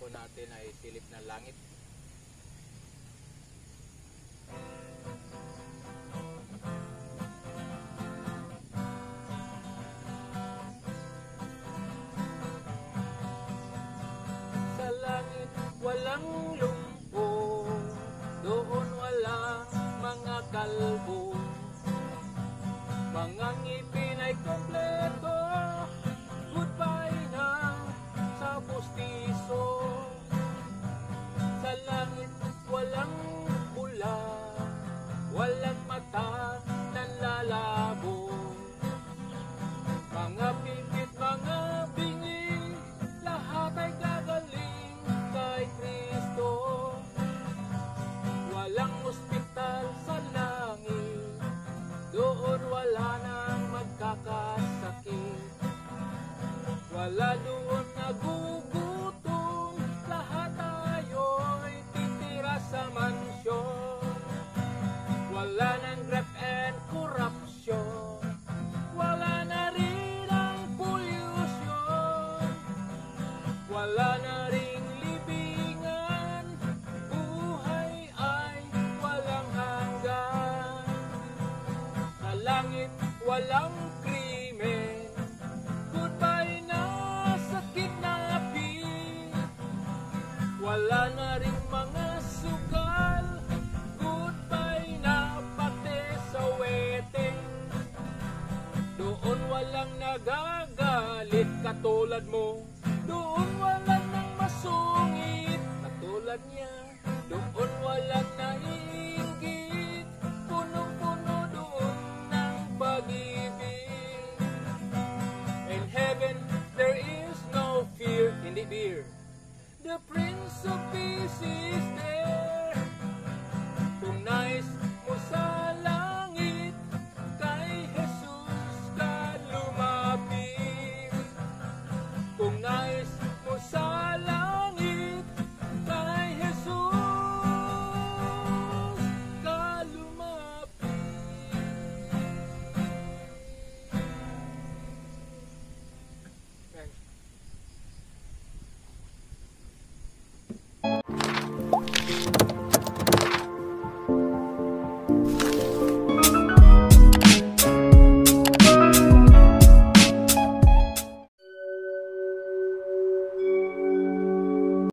po natin ay silip ng langit. Sa langit walang lumpo, doon walang mga kalbo, mga ngipin ay kompleto, goodbye na sa pustiso. Sa langit walang pula, walang mata nanlalabo, mga pipit, mga bingi, lahat ay gagaling kay Kristo. Walang ospital sa langit, doon wala nang magkakasakit, wala doon nagugutom, lahat tayo'y titira sa mansyon. Wala nang graft and corruption, wala na rin ang pollution, wala na ring libingan, buhay ay walang hanggan. Sa langit walang krimen, goodbye na sa kidnapping, wala na ring mga sugal, goodbye na pati sa wedding. Doon walang nagagalit katulad mo, doon walang nang masungit katulad niya, doon walang naiinggit, punong-puno doon ng pag-ibig. In heaven there is no fear, hindi beer. The Prince of Peace is